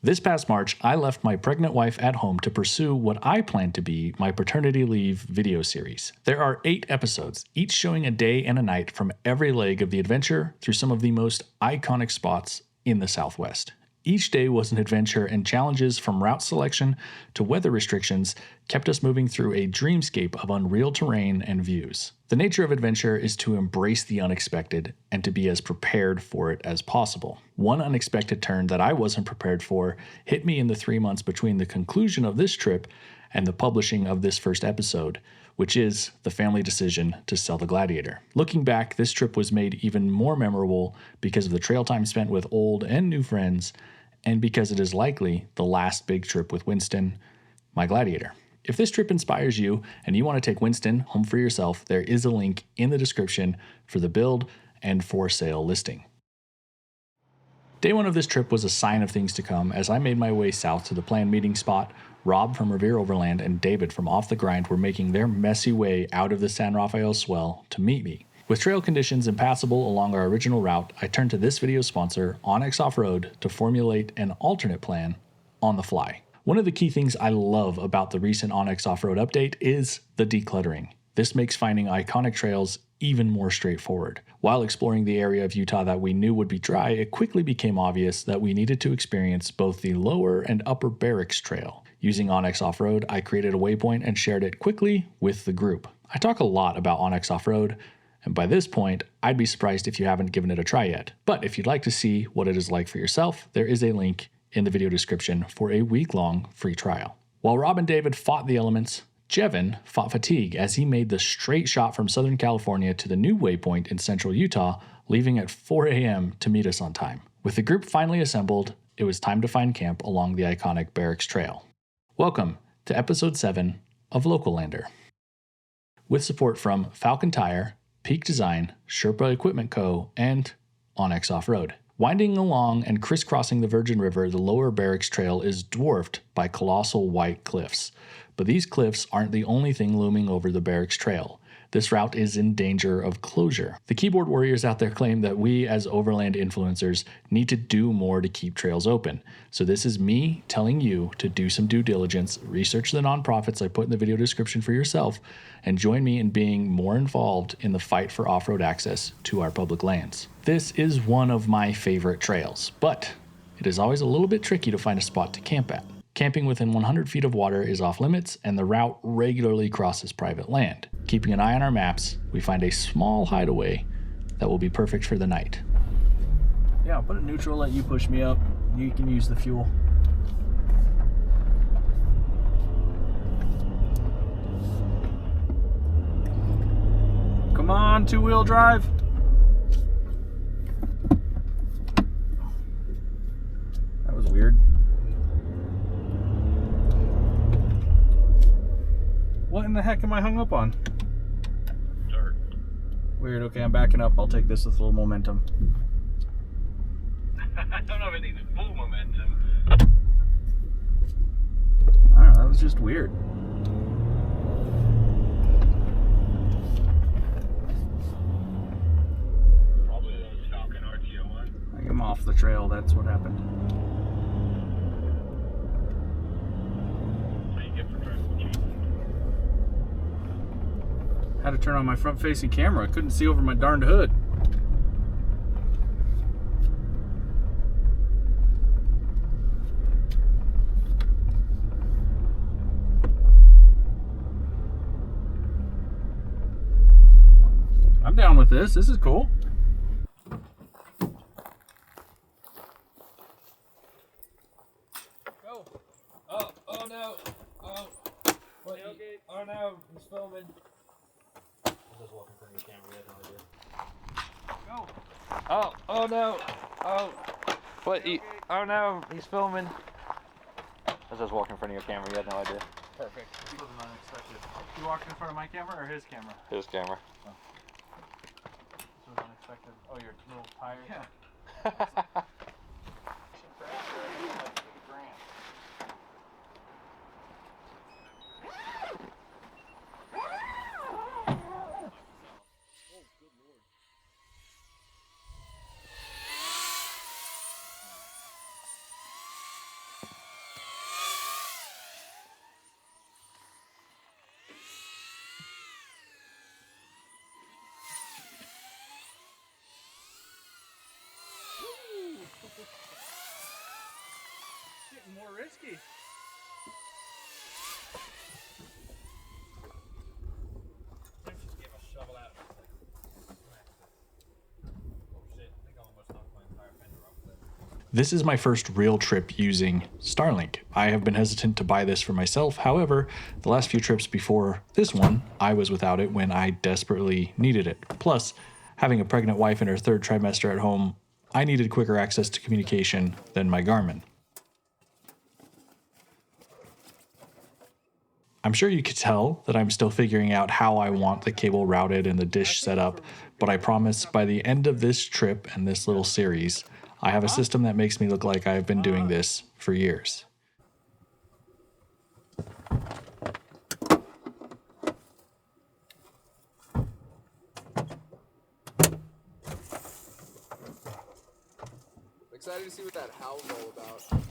This past March, I left my pregnant wife at home to pursue what I plan to be my paternity leave video series. There are 8 episodes, each showing a day and a night from every leg of the adventure through some of the most iconic spots in the Southwest. Each day was an adventure, and challenges from route selection to weather restrictions kept us moving through a dreamscape of unreal terrain and views. The nature of adventure is to embrace the unexpected and to be as prepared for it as possible. One unexpected turn that I wasn't prepared for hit me in the 3 months between the conclusion of this trip and the publishing of this first episode, which is the family decision to sell the Gladiator. Looking back, this trip was made even more memorable because of the trail time spent with old and new friends, and because it is likely the last big trip with Winston, my Gladiator. If this trip inspires you and you want to take Winston home for yourself, there is a link in the description for the build and for sale listing. Day 1 of this trip was a sign of things to come as I made my way south to the planned meeting spot. Rob from Revere Overland and David from Off the Grind were making their messy way out of the San Rafael swell to meet me. With trail conditions impassable along our original route, I turned to this video sponsor, Onyx Off-Road, to formulate an alternate plan on the fly. One of the key things I love about the recent Onyx Off-Road update is the decluttering. This makes finding iconic trails even more straightforward. While exploring the area of Utah that we knew would be dry, it quickly became obvious that we needed to experience both the lower and upper Barracks Trail. Using Onyx Off-Road, I created a waypoint and shared it quickly with the group. I talk a lot about Onyx Off-Road, and by this point, I'd be surprised if you haven't given it a try yet. But if you'd like to see what it is like for yourself, there is a link in the video description for a week-long free trial. While Rob and David fought the elements, Jevin fought fatigue as he made the straight shot from Southern California to the new waypoint in central Utah, leaving at 4 a.m. to meet us on time. With the group finally assembled, it was time to find camp along the iconic Barracks Trail. Welcome to episode 7 of Local Lander. With support from Falcon Tire, Peak Design, Sherpa Equipment Co., and Onyx Off-Road. Winding along and crisscrossing the Virgin River, the lower Barracks Trail is dwarfed by colossal white cliffs. But these cliffs aren't the only thing looming over the Barracks Trail. This route is in danger of closure. The keyboard warriors out there claim that we as Overland influencers need to do more to keep trails open. So this is me telling you to do some due diligence, research the nonprofits I put in the video description for yourself, and join me in being more involved in the fight for off-road access to our public lands. This is one of my favorite trails, but it is always a little bit tricky to find a spot to camp at. Camping within 100 feet of water is off limits, and the route regularly crosses private land. Keeping an eye on our maps, we find a small hideaway that will be perfect for the night. Yeah, I'll put it neutral, let you push me up. You can use the fuel. Come on, two-wheel drive. That was weird. What in the heck am I hung up on? Dirt. Weird, okay, I'm backing up. I'll take this with a little momentum. I don't know if it needs full momentum. I don't know, that was just weird. Probably those Falcon RTO1. I'm off the trail, that's what happened. What do you get for driving cheap? Had to turn on my front-facing camera. I couldn't see over my darned hood. I'm down with this. This is cool. Go. Oh no. Oh. What? Oh no, he's filming. I was just walking in front of your camera, you had no idea. Go. Oh no. Oh. What? Oh no, he's filming. I was just walking in front of your camera, you had no idea. Perfect. This wasn't unexpected. You walked in front of my camera or his camera? His camera. Oh. This was unexpected. Oh, your little tires? Yeah. Getting more risky. Just give a shovel out. Oh shit, I think I almost knocked my entire fender off there. This is my first real trip using Starlink. I have been hesitant to buy this for myself. However, the last few trips before this one, I was without it when I desperately needed it. Plus, having a pregnant wife in her third trimester at home, I needed quicker access to communication than my Garmin. I'm sure you could tell that I'm still figuring out how I want the cable routed and the dish set up, but I promise by the end of this trip and this little series, I have a system that makes me look like I've been doing this for years. Excited to see what that howl's all about.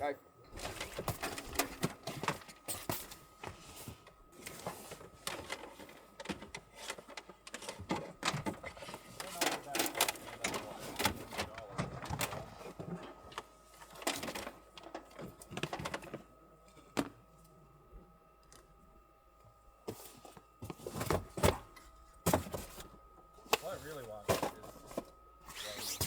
Guy. What I really want is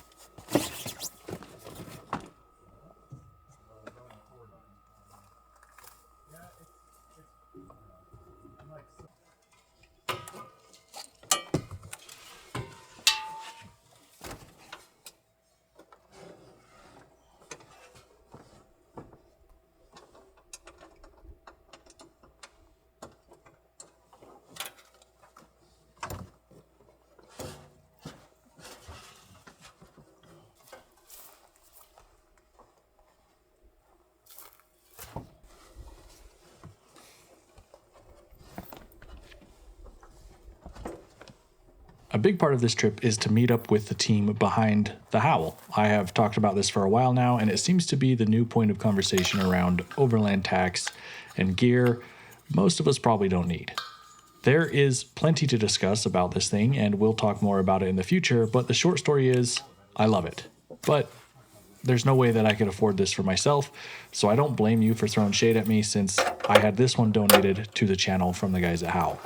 A big part of this trip is to meet up with the team behind the Howl. I have talked about this for a while now, and it seems to be the new point of conversation around Overland tax and gear most of us probably don't need. There is plenty to discuss about this thing, and we'll talk more about it in the future, but the short story is, I love it. But there's no way that I could afford this for myself, so I don't blame you for throwing shade at me since I had this one donated to the channel from the guys at Howl.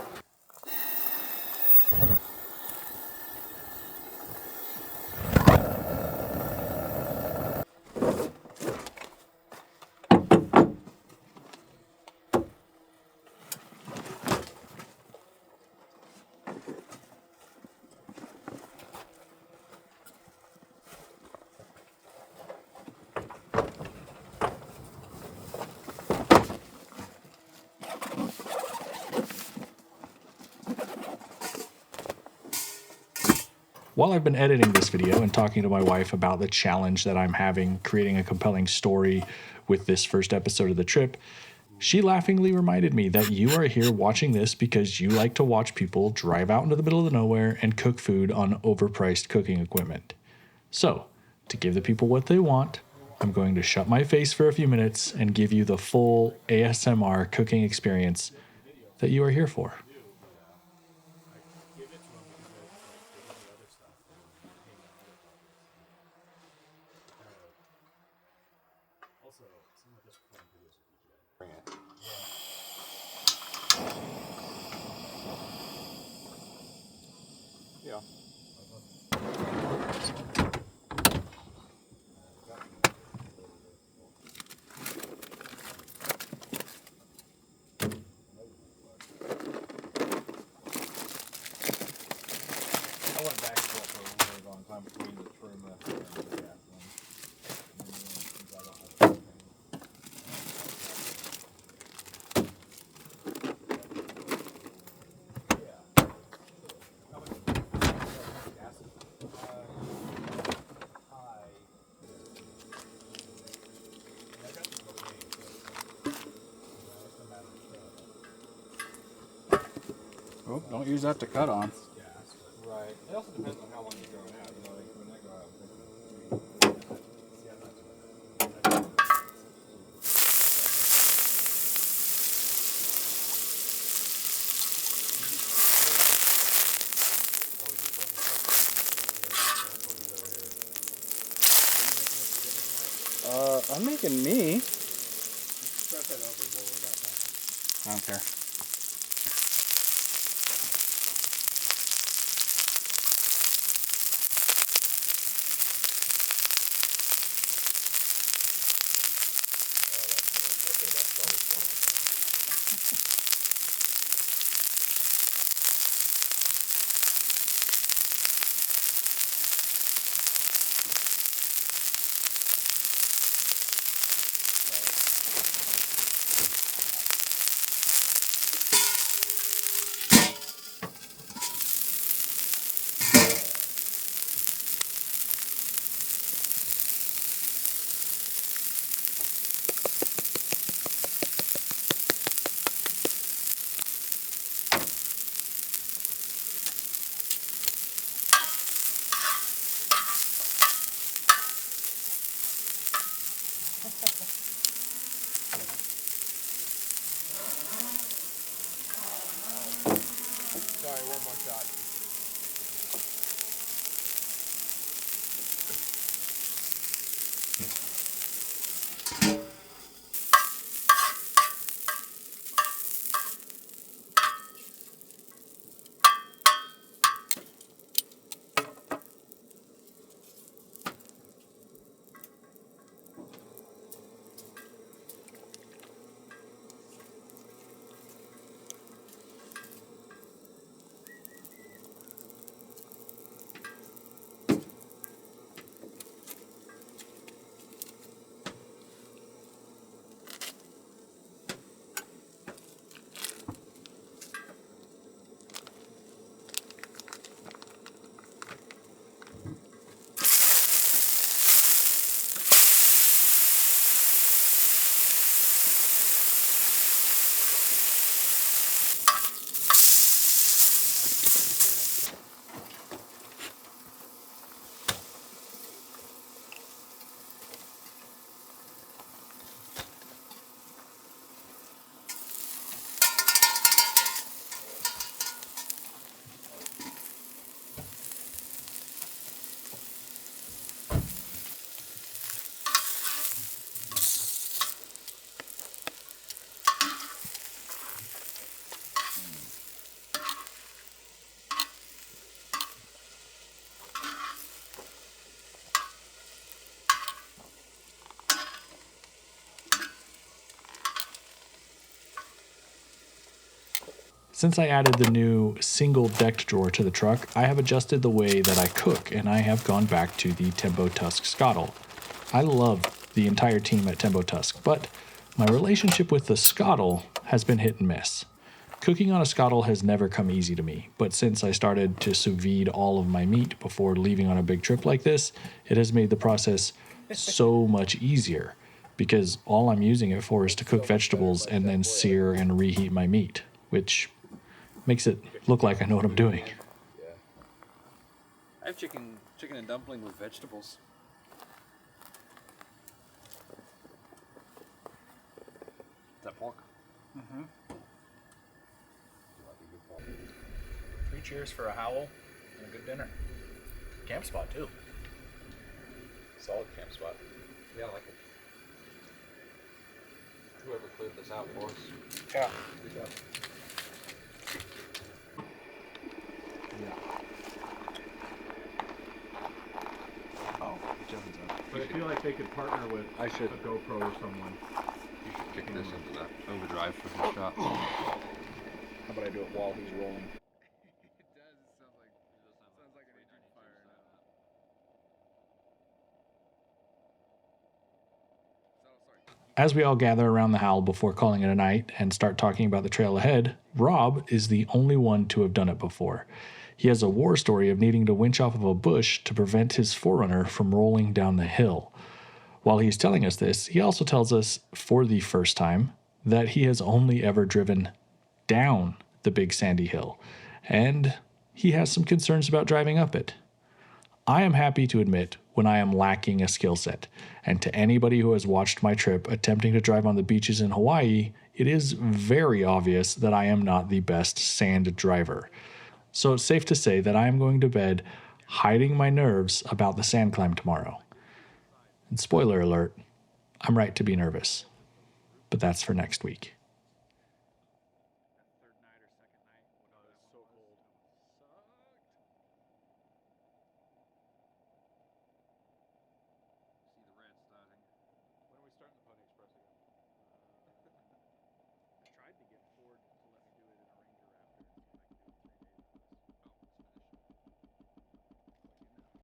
While I've been editing this video and talking to my wife about the challenge that I'm having creating a compelling story with this first episode of the trip, she laughingly reminded me that you are here watching this because you like to watch people drive out into the middle of nowhere and cook food on overpriced cooking equipment. So, to give the people what they want, I'm going to shut my face for a few minutes and give you the full ASMR cooking experience that you are here for. Yeah. Oh, don't use that to cut on. Right. It also depends on how long you grow it out. You know, like when I grow out, I'm making me. start that over while we're about talking. I don't care. Okay, that's probably going. Sorry, one more shot. Since I added the new single decked drawer to the truck, I have adjusted the way that I cook and I have gone back to the Tembo Tusk Scottle. I love the entire team at Tembo Tusk, but my relationship with the Scottle has been hit and miss. Cooking on a Scottle has never come easy to me, but since I started to sous vide all of my meat before leaving on a big trip like this, it has made the process so much easier because all I'm using it for is to cook vegetables and then sear and reheat my meat, which makes it look like I know what I'm doing. Yeah. I have chicken and dumpling with vegetables. Is that pork? Mm-hmm. 3 cheers for a howl and a good dinner. Camp spot too. Solid camp spot. Yeah, I like it. Whoever cleared this out for us. Yeah. Good job. Oh, Jeff's up. But I feel like they could partner with I should. a GoPro or someone. You should kick this into that overdrive for his shot. How about I do it while he's rolling? As we all gather around the howl before calling it a night and start talking about the trail ahead, Rob is the only one to have done it before. He has a war story of needing to winch off of a bush to prevent his Forerunner from rolling down the hill. While he's telling us this, he also tells us, for the first time, that he has only ever driven down the big sandy hill, and he has some concerns about driving up it. I am happy to admit when I am lacking a skill set, and to anybody who has watched my trip attempting to drive on the beaches in Hawaii, it is very obvious that I am not the best sand driver. So it's safe to say that I am going to bed hiding my nerves about the sand climb tomorrow. And spoiler alert, I'm right to be nervous. But that's for next week.